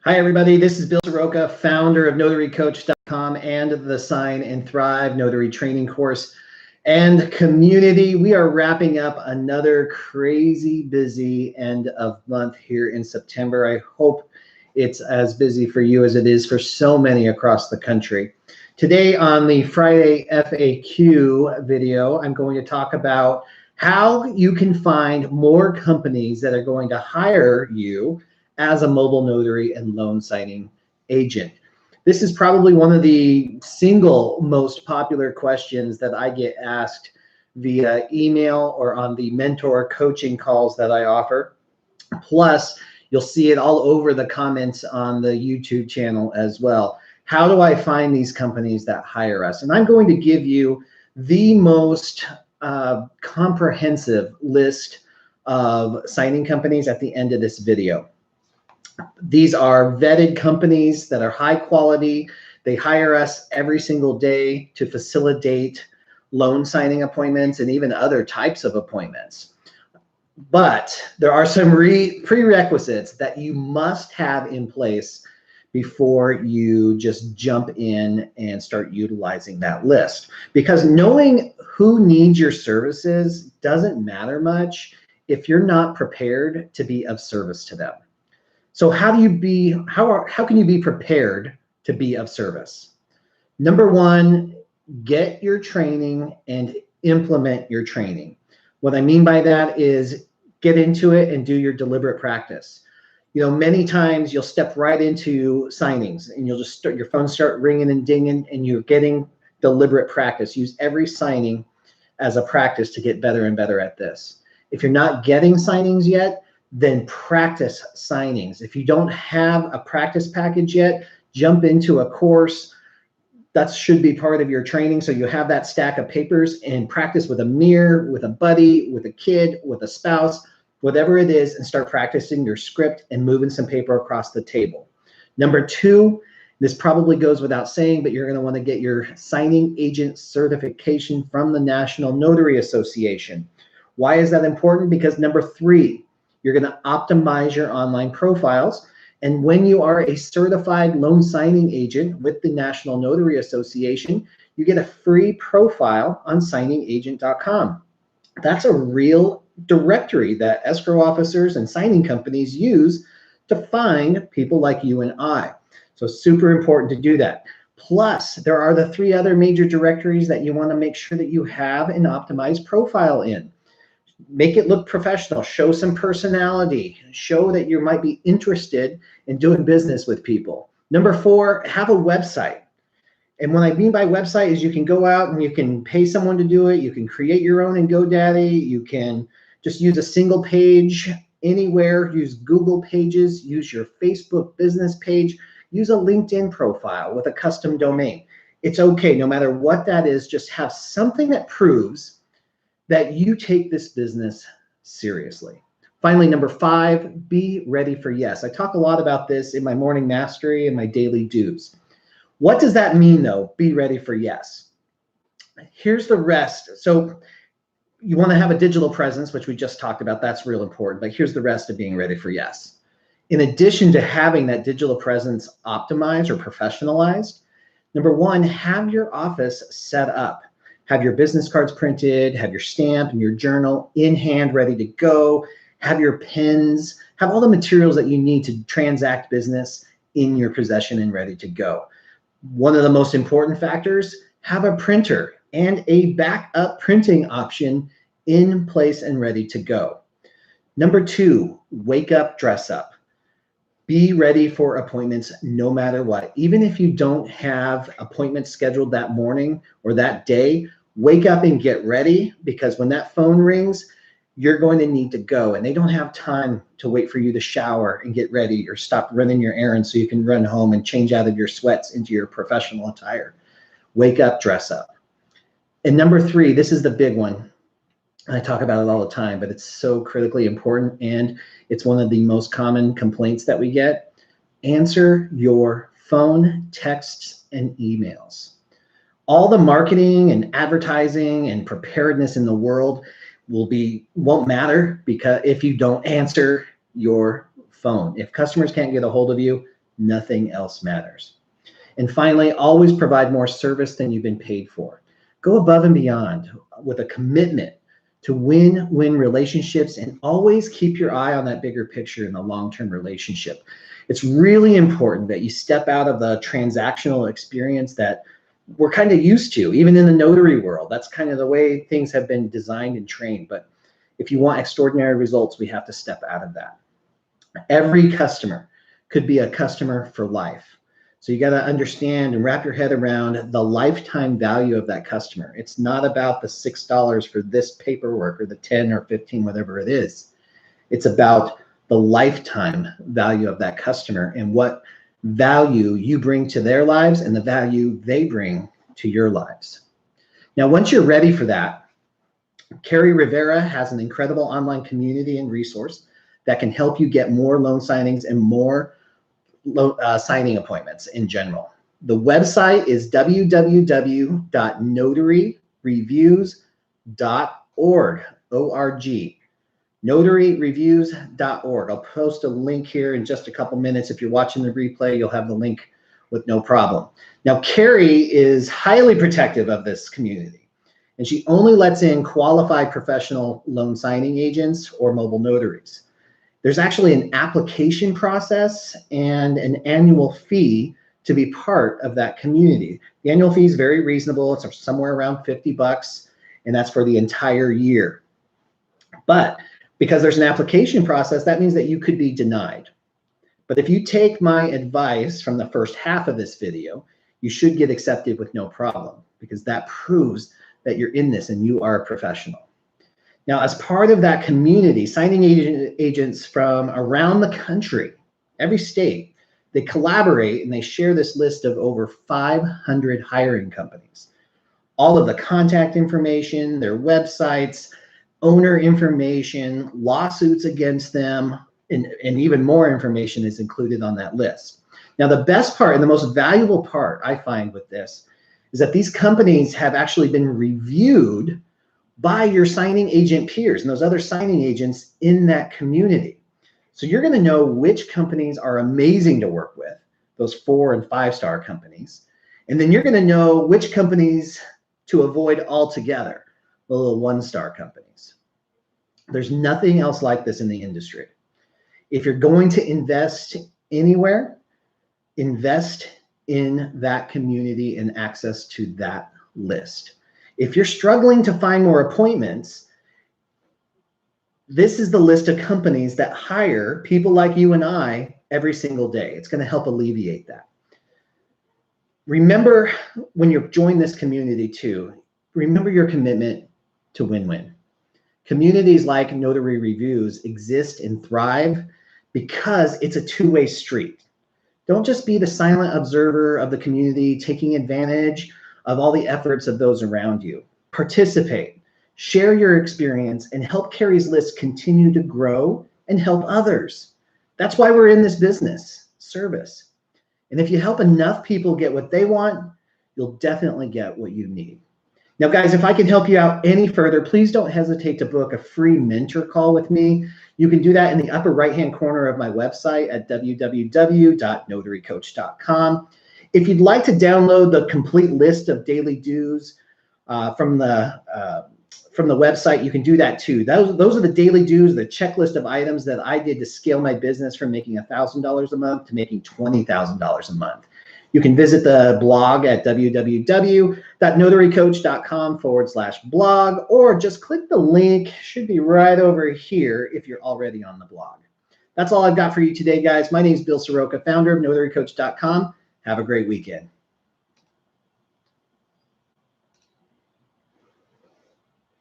Hi, everybody. This is Bill Soroka, founder of NotaryCoach.com and the Sign and Thrive Notary Training Course and community. We are wrapping up another crazy busy end of month here in September. I hope it's as busy for you as it is for so many across the country. Today on the Friday FAQ video, I'm going to talk about how you can find more companies that are going to hire you as a mobile notary and loan signing agent. This is probably one of the single most popular questions that I get asked via email or on the mentor coaching calls that I offer. Plus, you'll see it all over the comments on the YouTube channel as well. How do I find these companies that hire us? And I'm going to give you the most comprehensive list of signing companies at the end of this video. These are vetted companies that are high quality. They hire us every single day to facilitate loan signing appointments and even other types of appointments. But there are some prerequisites that you must have in place before you just jump in and start utilizing that list. Because knowing who needs your services doesn't matter much if you're not prepared to be of service to them. So how can you be prepared to be of service? Number one, get your training and implement your training. What I mean by that is get into it and do your deliberate practice. You know, many times you'll step right into signings and you'll just start, your phone start ringing and dinging and you're getting deliberate practice. Use every signing as a practice to get better and better at this. If you're not getting signings yet, then practice signings. If you don't have a practice package yet, jump into a course. That should be part of your training. So you have that stack of papers and practice with a mirror, with a buddy, with a kid, with a spouse, whatever it is, and start practicing your script and moving some paper across the table. Number two, this probably goes without saying, but you're going to want to get your signing agent certification from the National Notary Association. Why is that important? Because number three, you're going to optimize your online profiles. And when you are a certified loan signing agent with the National Notary Association, you get a free profile on signingagent.com. That's a real directory that escrow officers and signing companies use to find people like you and I. So super important to do that. Plus, there are the three other major directories that you want to make sure that you have an optimized profile in. Make it look professional, show some personality, show that you might be interested in doing business with people. Number four, have a website. And what I mean by website is you can go out and you can pay someone to do it. You can create your own in GoDaddy. You can just use a single page anywhere, use Google Pages, use your Facebook business page, use a LinkedIn profile with a custom domain. It's okay, no matter what that is, just have something that proves that you take this business seriously. Finally, number five, be ready for yes. I talk a lot about this in my morning mastery and my daily do's. What does that mean though? Be ready for yes. Here's the rest. So you want to have a digital presence, which we just talked about. That's real important, but here's the rest of being ready for yes. In addition to having that digital presence optimized or professionalized, number one, have your office set up. Have your business cards printed, have your stamp and your journal in hand ready to go, have your pens, have all the materials that you need to transact business in your possession and ready to go. One of the most important factors, have a printer and a backup printing option in place and ready to go. Number two, wake up, dress up. Be ready for appointments no matter what. Even if you don't have appointments scheduled that morning or that day, wake up and get ready, because when that phone rings, you're going to need to go, and they don't have time to wait for you to shower and get ready or stop running your errands so you can run home and change out of your sweats into your professional attire. Wake up, dress up. And number three, this is the big one. I talk about it all the time, but it's so critically important, and it's one of the most common complaints that we get. Answer your phone, texts, and emails. All the marketing and advertising and preparedness in the world won't matter because if you don't answer your phone. If customers can't get a hold of you, Nothing else matters. And finally, always provide more service than you've been paid for. Go above and beyond with a commitment to win-win relationships, and always keep your eye on that bigger picture in the long-term relationship. It's really important that you step out of the transactional experience that we're kind of used to, even in the notary world. That's kind of the way things have been designed and trained. But if you want extraordinary results, we have to step out of that. Every customer could be a customer for life. So you got to understand and wrap your head around the lifetime value of that customer. It's not about the $6 for this paperwork or the 10 or 15, whatever it is. It's about the lifetime value of that customer and what value you bring to their lives and the value they bring to your lives. Now, once you're ready for that, Carrie Rivera has an incredible online community and resource that can help you get more loan signings and more signing appointments in general. The website is www.notaryreviews.org, O-R-G, notaryreviews.org. I'll post a link here in just a couple minutes. If you're watching the replay, you'll have the link with no problem. Now, Carrie is highly protective of this community, and she only lets in qualified professional loan signing agents or mobile notaries. There's actually an application process and an annual fee to be part of that community. The annual fee is very reasonable. It's somewhere around $50, and that's for the entire year. But because there's an application process, that means that you could be denied. But if you take my advice from the first half of this video, you should get accepted with no problem, because that proves that you're in this and you are a professional. Now, as part of that community, signing agents from around the country, every state, they collaborate and they share this list of over 500 hiring companies. All of the contact information, their websites, owner information, lawsuits against them, and even more information is included on that list. Now, the best part and the most valuable part I find with this is that these companies have actually been reviewed by your signing agent peers and those other signing agents in that community. So you're going to know which companies are amazing to work with, those 4- and 5-star companies. And then you're going to know which companies to avoid altogether, the little 1-star companies. There's nothing else like this in the industry. If you're going to invest anywhere, invest in that community and access to that list. If you're struggling to find more appointments, this is the list of companies that hire people like you and I every single day. It's going to help alleviate that. Remember, when you join this community too, remember your commitment to win-win. Communities like Notary Reviews exist and thrive because it's a two-way street. Don't just be the silent observer of the community, taking advantage of all the efforts of those around you. Participate, share your experience, and help Carrie's list continue to grow and help others. That's why we're in this business, service. And if you help enough people get what they want, you'll definitely get what you need. Now, guys, if I can help you out any further, please don't hesitate to book a free mentor call with me. You can do that in the upper right-hand corner of my website at www.notarycoach.com. If you'd like to download the complete list of daily dues from the website, you can do that too. Those are the daily dues, the checklist of items that I did to scale my business from making $1,000 a month to making $20,000 a month. You can visit the blog at www.notarycoach.com/blog, or just click the link. It should be right over here if you're already on the blog. That's all I've got for you today, guys. My name is Bill Soroka, founder of notarycoach.com. Have a great weekend.